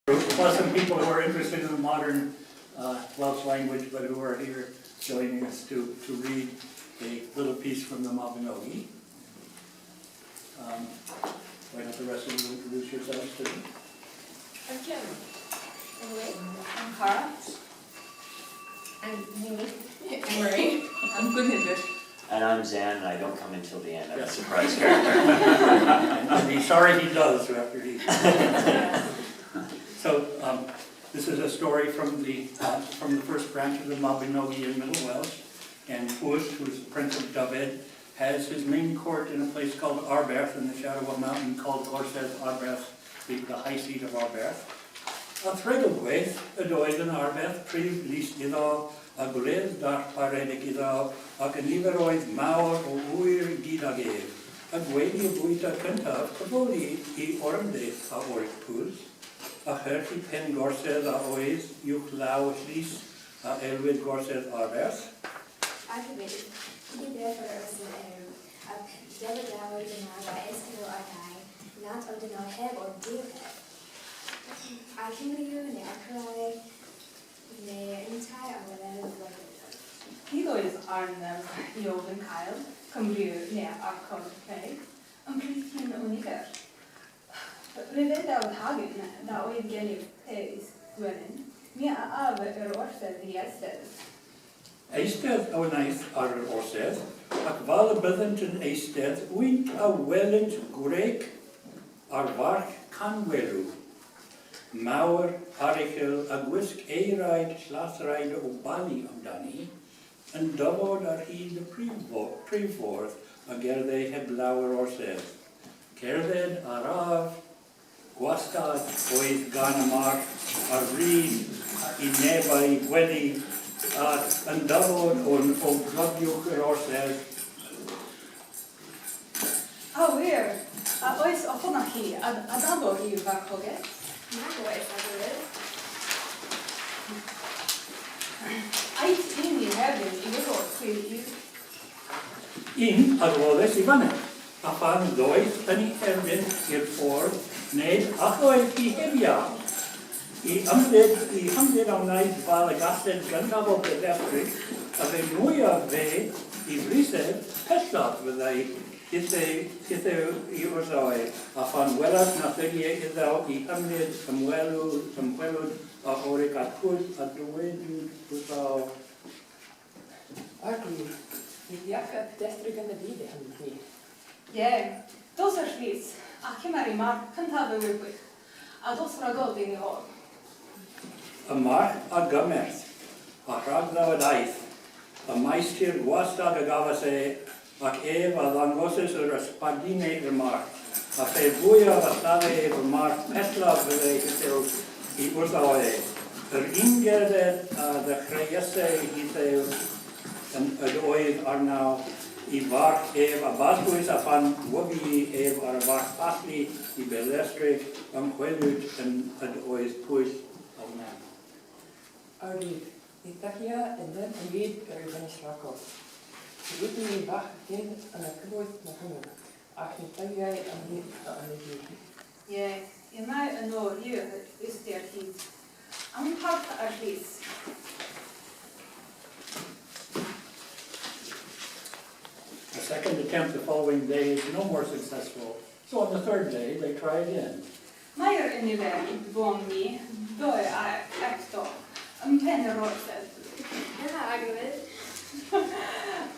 Plus some people who are interested in the modern Welsh language, but who are here joining us to read a little piece from the Mabinogi. Why don't the rest of you introduce yourselves to me? I'm Joan. I'm Wayne. I'm Cara. I'm McHenry. I'm Gunnhildur. And I'm Zan, and I don't come until the end. I'm Yes. a surprise character. And he's sorry he does after he. So this is a story from the first branch of the Mabinogi in Middle Welsh, and Pwyll, who's the Prince of Dyfed, has his main court in a place called Arberth in the shadow of a mountain called Gorsedd Arberth, the high seat of Arberth. A threigl ydoedd yn Arberth prif lys iddo, a gwledd darth paredig iddo, ac yn nifer oedd mawr o wyr gyd ag ef. A gweini o bwyta cyntaf, cyfodi I orymdaeth a orig Pwyll, a chyrch I pen gorsedd a oedd uwch law llys a elwyd gorsedd Arberth. Archibald, die Dörfer aus dem ab Delle Dauer genau bei Eskimo Arnai, not of the Noheb or Dilheb. Archimriu, ne Akrai, ne Intai, or the Level of Hyddoedd arnaf I ofyn cael, Cymru neu arcod Cymraeg, yn Cynllun o nifer. Rhyfedd awd hagen da oedd gennyf Peis Gwenyn, mi a af orsedd I eistedd. Eistedd a wnaeth ar yr orsedd, ac fal y byddent yn eistedd, wynt a welynt gwreg ar farch canwelw. Mawr, arichel a gwisg eiraid llasraid o bali amdani, yn dyfod ar hyd y priffordd a gerddau heb lawer orsedd. Cerdded ar af, gwastad oedd gan y march ar ryd I nebau gweddi ac yn dyfod o glybiwch yr orsedd. A wir, a oes o hwnna chi, a dado I'w farchogaeth? Nagwaith, I believe. Ait un I hefyd I ddod chwil i'w. Un arwolus I fanna, a pan ddoeth yn ei erbyn i'r ffordd, nid achoedd I hebia. I ymwneud am wneud fal y galled gyntaf o bedeffrig, a fe mwyaf fe I frisedd pellaf fyddai Hithe I wrthau, a pan welad na ffegiau iddaw I ymwneud ymwelwyd a orig a Pwyll a dywedwyd wrthau. Arglwydd, nid iachaf destrig yn y byd yn ni. Ie, dos yr llys, a cymar I marc cyntaf y wybwych, a dos ragod I ni hon. Y march a gymerth, a rhagddaw y daith, y maestir gwastad y gafas ac ef a ddangosys yr yspadinau i'r march, a fe fwyaf a lladdau ef y march pellaf fyddai hydew I wrthau Yr un gerdded a ddechreuasau hydew yn oedd arnaw I farch ef a basbwys a pan wybi ef ar y farch allu I belestrig ymchwilwyd yn oedd Pwyll arnaw. Arglwydd, nid dachia yn dyn yn byd yr ydyn Israel. Rydyn ni bach dyn yn y cyfoeth na hwnnw, ac nid dagiau am hyd a yn y byd. Ie, I mai yn ôl i'w ystyr hyd. Am parth ar llys. The second attempt the following day is no more successful, so on the third day they try again. Mae'r unifed I bwng ni, doi a eto, yn pen yr orsedd. Yna, Arglwydd.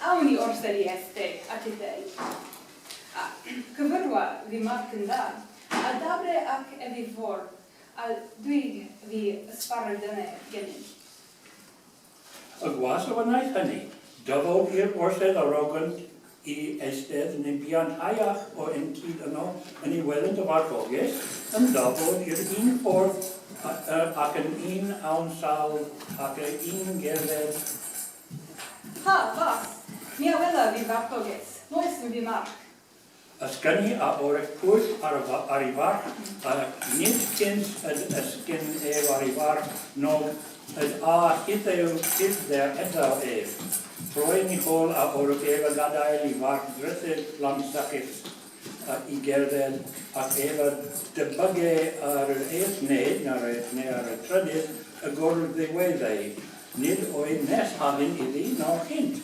Awn I orsedd I esteg ac I ddeu. Cyfyrwa fi marc yn dda, a dabre ac efi ffwrdd, a dwi fi ysbarad yna gennym. Y gwas o wnaeth hynny, dyfod i'r orsedd arogynt I eistedd neu bian haiach o encyd yno yn ei welynt y farchogaeth, yn dyfod i'r un ffordd ac yn un awn sawl ac yn un gerdded. Ha, fas, mi a wela fi farchogaeth, noes mi fi marc. Ysgynnu a orig Pwyll ar ei farch, a nid cyns ysgyn ef ar ei farch, nog yd a hyddew edaw ef. Roedd ni hol a orig ef a gadael I farch drythyd lamsachus. I gerdded ac efo dybygu ar yr eithne, neu ar y trydydd, y gwrdd-ddiweddau. Nid oedd nes hafin iddi no'r hint.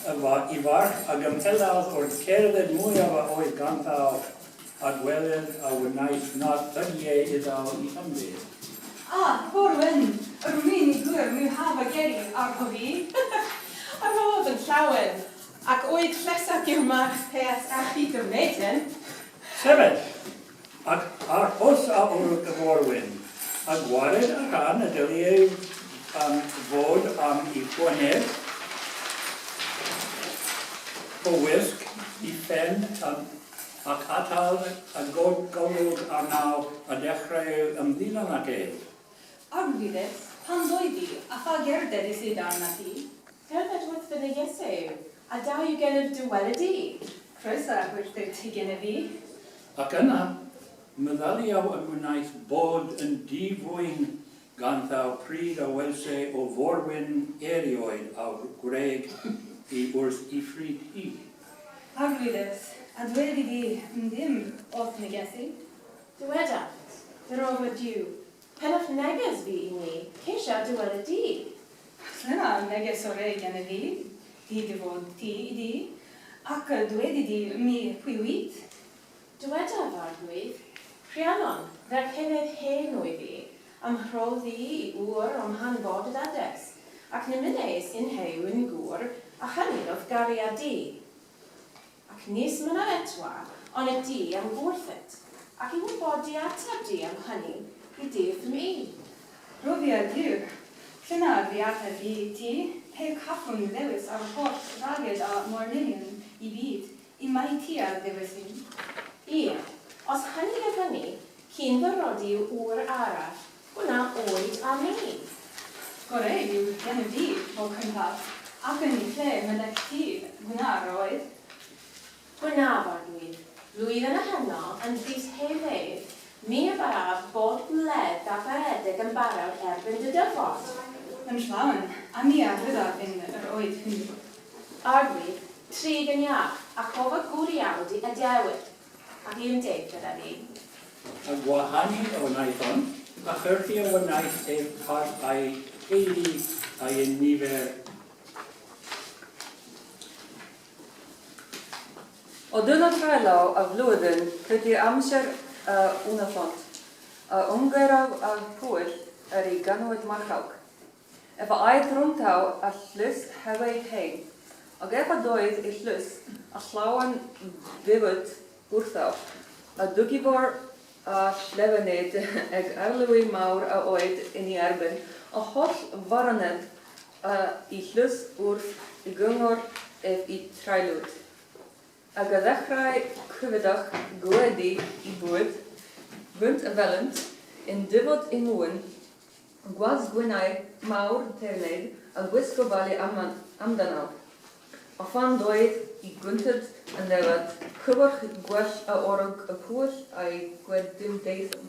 I farch ac ymhelaeth o'r cerdded mwyaf oedd ganddaw a gweled a wnaeth nad ddygiau iddaw I Cymru. Forwyn, yr wyn I gwir mi'n haf a geri ar hofi. Ar hof yn llawen, ac oedd llesach i'r march pes a chi gyfneud. Sefyll, ac ar hws a o'r gyforwyn, a gwared a rhan y dyliau fod am I chwyneb, o wisg, I ffen, ac atal a golwg arnaw a dechrau ymddilan ag ef. Arwyddes, pan doeddi, a pha gerded I sydd arna ti? Cerdded wrth fy negesyw, a daw yw gennyf dyweledi. Croesach wrth ti gen I fi. Ac yna, meddyliaw y wnaeth bod yn difwyn ganddaw pryd a welsau o forwyn erioed a gwreg I wrth I ffryd hi. Arwyddes, a dwedi di ddim oedd negesi. Dyweda, yr ofod yw, penach neges fi I ni, ceisio dyweledi. Slyna neges o rei gen I fi, di dy fod ti I di, ac dwedi di mi pwywyd. Dyweda fargwydd, Rhiannon, dda'r cefedd hen o'i fi, am hroddi I wr am hanfod y dades, ac nymunes yn hew yn gŵr, a hynny oedd gari a di. Ac nis myna etwa, ond y di am gwrthet, ac I wybodi ateb di am hynny, I dydd mi. Rofi a diw, llyna fi ateb I ti, heb caffwn ddewis ar holl raged a mornilion I byd, I mai ti a ddewis I. Ie, os hynny a hynny, cyn fyrodi wr arall, hwnna oed a mi. Gore yw gen I fi o cyntaf, ac yn I lle meddech ti hwnna roedd. Hwnna fargwydd, lwydd yn y hynno yn ddys hefyd, mi y baraf bod gwledd a baredig yn barod erbyn dy dyfod. Yn llawn, a mi a hwydaf yn yr oed hynny. Arwydd, trig yn iach, ac ofa gwriawd I adewyd, ac I'n deg gyda ni. A gwahanu y wnaeth hon, a chyrchu y wnaeth ef part a'i teulu a'i nifer. O dyn o trailaw a flwyddyn, rydw amser una ffont, a ymgyrraw a Pwyll I ganwyd marchawg. Efo aedd rwmtaw a llys hewau hein, ac efo doedd I llys a llawan bywyd wrthaw, a dwgifor a llefynyd ag arlywi mawr a oed yn I erbyn, a holl faraned I llys wrth I gyngor ef I traelwyd. Ac a ddechrau cyfydach gwedi I bwyd, fynt y felent, yn dyfod I mwyn, gwas gwynau mawr terneg a gwisgo bali amdanaw. A fan doedd I Gunnhildur yn lewad, cyfwrch gwell a orog y Pwll a'i gwedym deithon.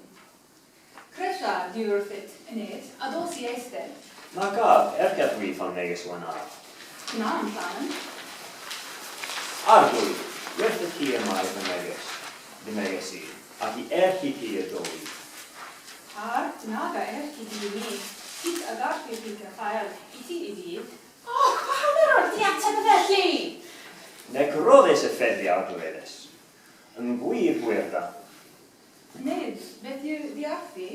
Cresha di wrthit yn eid, a dos I eistedd. Na gab, ergad wi fan neges wan ar. Na yn llawn. Argwy, werth y ci yma I fy neges I, ac I erchi ci y doi. Ar, dynaga erchi di mi, sydd a garchu fi graffael I ti I fi. O, gwahanol o'r di ateb y felly! Negroddus y ffeddi arglwydus. Yn gwir gwirda, Nid, beth yw ddiarthi?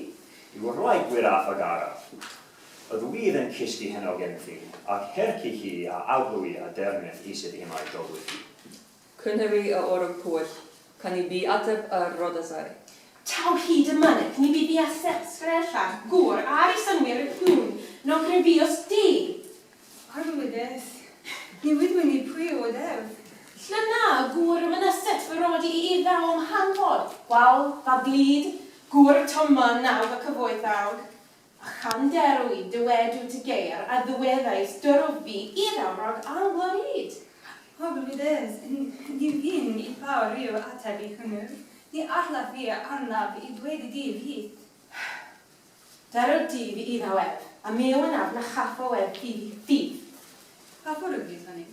yw rhoi gwiraf ag araf. Y ddwydd yn cysti heno gen fi, ac herci hi a awlwy a dernydd I sydd I mai dogwydd hi. Cynhyrru a orog Pwyll, can I bi ateb a rodasau. Taw hyd y mynydd, ni bydd I aseb sgrellan, gŵr ar I synwyr y hwn, no gryfi os di. Arwyddes, ni wydwyn I pwy o def. Llyna, gŵr yn yset fy rodi I iddaw am hanfod, wawl, fa blid, gŵr tomon nawg a cyfoethawg. A chanderwy dywedw ty geir a ddiweddais dyrofi iddaw rog anglorid. Arwyddes, ni fi'n I fawr i'w ateb I hwnnw. Ni arla fi arnaf I dweud di fi. Daro di fi iddaw ef, a mew yn af na chaffo ef fi fydd. Pa fwrw fi hynny?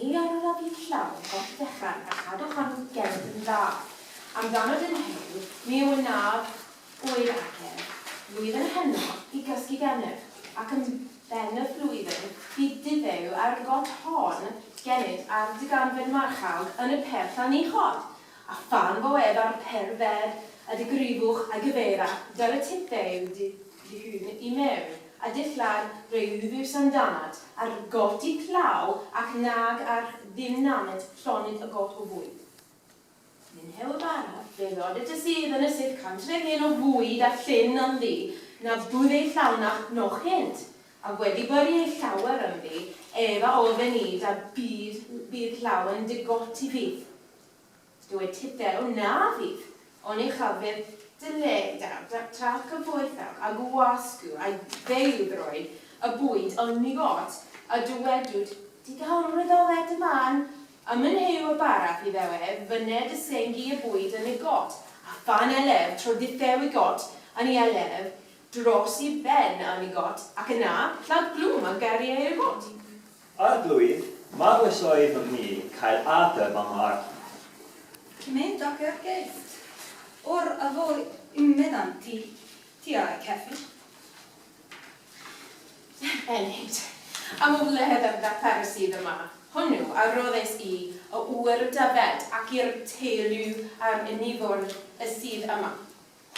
Ni araf I llaw got ddechrau a cadw hon gennym yn dda. Amdano dyn hew, mi yw naf oed acer, flwyddyn heno I gysgu gennyf, ac yn ben y flwyddyn I diddew ar got hon gennyf ar diganfed marchawg yn y perth a ni chod. A fan fo efo'r perfed, a digrifwch a gyfeira, dyr y tiddew di hwn I mewn, a dillad reuddws amdanad, ar got I claw ac nag ar ddim named llonydd y got o fwyd. Nyn hew bara, fe ddod y sydd yn y sydd cantref hyn o fwyd a llyn yn ddi, na bwyd ei llawnach noch hint, a wedi byrru ei llawer yn ddi, efa ofen I da bydd llaw yn digot I fydd. Dwi tiddew na fydd, ond I chafydd dyledawd, trac y fwythawg, a gwasgw, a ddeudroed, y bwyd yn I got, a dywedwyd, di gael ryddolet y man, a mynd hew y baraf I ddewe, fyned y sengi y bwyd yn y got, a fan elef tro ddithew I got, a ni elef, dros I ben yn I got, ac yna, llad blwm a gariau y got. Ar blwydd, mae'r wesoedd yn ni cael adab am ar. Cymryd ac yr geist. O'r a fo meddyn ti a ceffi. Enid, am o fled am ddapar sydd yma. Hwnnw a roddais I o wr dyfed ac i'r teulu ar y nifer y sydd yma.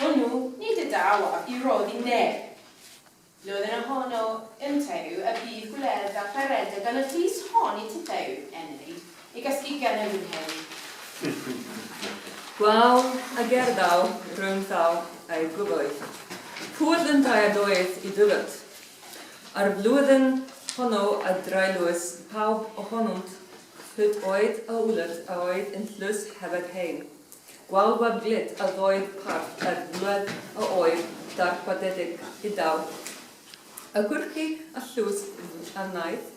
Hwnnw nid y dawaf I rodd I neb. Loedd yn honno yn tew y bydd gwledd a pharedig gan y llys hon I tiddew, Enid, I gysgu gen y fwynhau. Gwawl a gerdaw rhwng thaw a'i gwboedd. Pwll yn taeadoedd I dyfod. Ar blwyddyn honno a draelwys pawb ohonynt hyd oed a wlyd a oed yn llys hefyd hein. Gwawl wab glid a ddoedd part ar blwydd a oed darpadedig I daw. A gwrchi a llws a naeth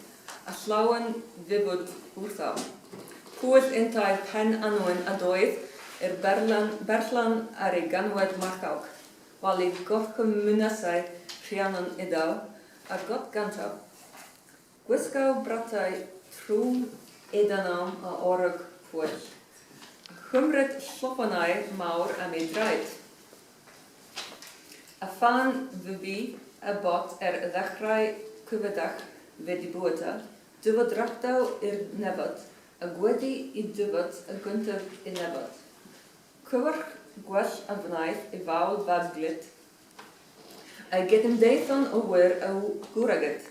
a llawen ddifwyd wrthaw. Pwyll yn taedd pen Annwfn a doedd berllan ar ei ganwed marchawg, wal I got cymwynasau Rhiannon idaw a got gantaf. Gwisgaw bratau trwm edanam a orog Pwyll. Chymryd lloponau mawr am ei draed. A fan fyfi y bot ddechrau cyfydach wedi bwyta, dyfod rachdaw i'r nefod, a gwedi I dyfod y gyntaf I nefod. Cywrch gwell a fnaeth I fawl fabglid, a gedymdeithon o wir a gwragyd.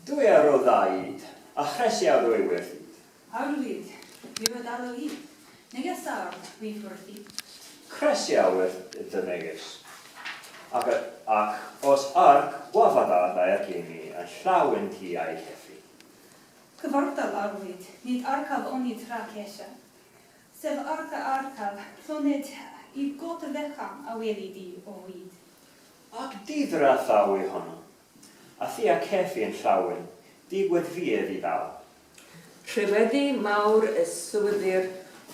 Dwi ar o ddaid, a chresiaw dwi wirthyd. Arwyd, mi fod alw I. Neges awr, mi ffwrthi. Cresiaw wirth dy neges. Ac os arg wafada ddau ac imi a llawen ti a'i ceffi. Cyfordal arwyd, nid arcaf o'n I tra cesio. Sef arcaf, lloned I got y fechan a weli di o wyd. Ac difra thaw I honno. A thi a ceffi yn llawen, di gwedfiedd I ddal. Rhywedi mawr y sywyddir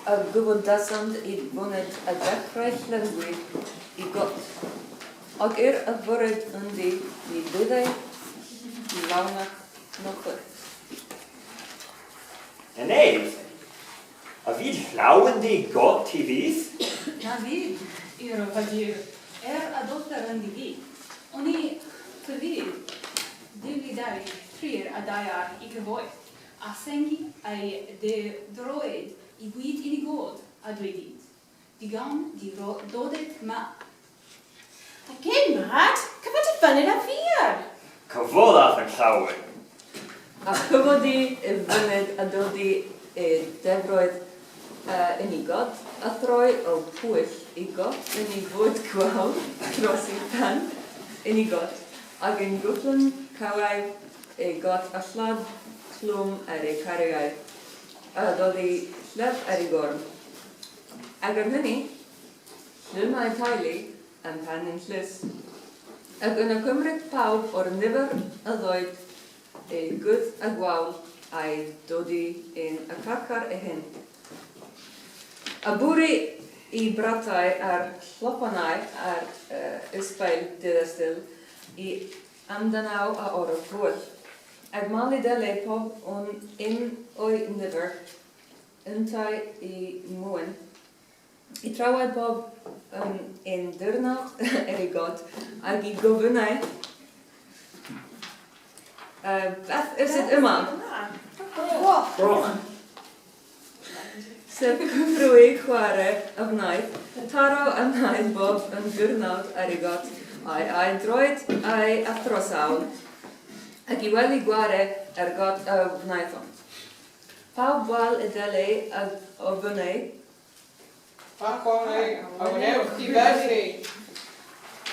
a gyfodasand I bwyned a dechrau llengwy I got. Ac a fwryd yndi I byddau I lawnach nochr. Yn eid, a fyd llawen di got I fydd? Na fyd, i'r ofadiw, a dotter yn di. O'n I cyfydd, dywydau trir a daiar I cyfoeth, a sengi ai droed I bwyd I God a dwedid. Digon di dodet ma. Ac mad, cyfod y fynydd a fyr. Cyfoddaf yn llawen. A chyfodi y fyned a dodi defroedd unigod, a throi o Pwyll I got yn I fod gwawl dros I pen unigod, ac yn gwllwn cawau got a llad tlwm ar ei cariau, a dodi llef ar ei gorn. Ac ar hynny, llym a'i taulu yn pen yn llys. Ac yn y cymryd pawb o'r nifer a ddoed gwydd a gwawl a'i dodi yn y carcar hyn. A bwri I bratau ar lloponau ar ysbail dydystil I amdanaw a o'r Pwyll. Ag mali dele pob on in o'i nifer, yntai I mwyn. I trawai pob in dyrnach I god, ag I gofynnau. Beth is it yma? Broch. Sef cyfrwy chwarae y wnaeth, taro y wnaeth bob yn dyrnawd ar ei god, a'i droed a'i athrosawn, ac I weli gware god y wnaeth ond. Pawb wal y dele o fyny, Ac o'n ewch I felly.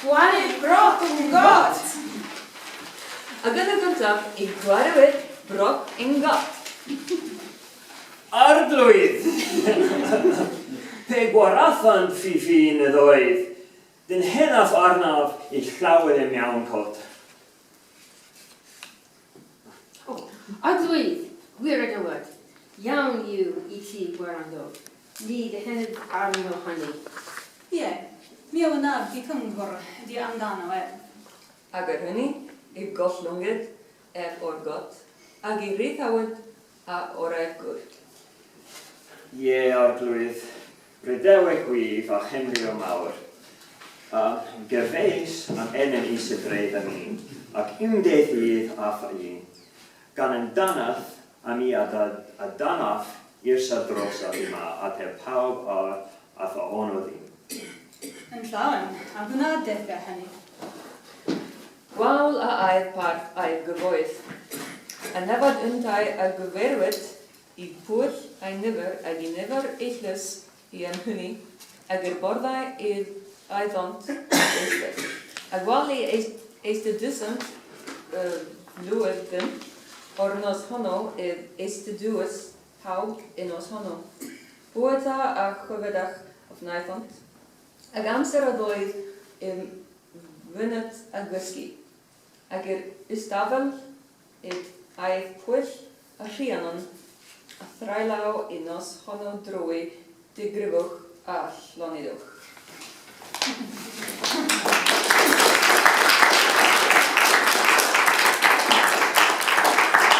Gwared Broch yn Nghod! ac yn y gyntaf I gwarewyd Broch yn god. Arglwydd! Pe gwarathan ffifin y ddoedd, dyn hennaf arnaf I llawer y mewn cod. Arglwydd, wir y gywod. Iawn yw I ti gwarando. Ni dy henyd arno hynny. Ie, mi o yna di cyngor di amdano Ac ar hynny, I gollwngyd o'r god, ac I rithawyd a orau gwrdd. Ie, arglwydd, rydeweg wyf a Henry o mawr. Gyfeis am enyn I sydredd am un, ac ymdeth idd a fa un. Gan yn danath am I a danaf i'r sadrosad yma a te pawb a tha onodd un. Yn llawn, a hwnna dethau hynny. Gwawl a aedd parth a'i gyfoeth. A nefod yntau a gyferwyd I Pwll a'i nifer ag I nifer eillus I yn hynny, ag i'r borddau i'r aiddont eistedd. A gwal I eistedysant lwydyn o'r nos honno eistedwys pawb I nos honno. Bwyta a chwyfedach o fnaethont, ag amser o ddoedd fynydd a gysgu. Ac ystafel aeth Pwyll a Rhiannon a thrailaw I nos honno drwy digrifwch a llonidwch.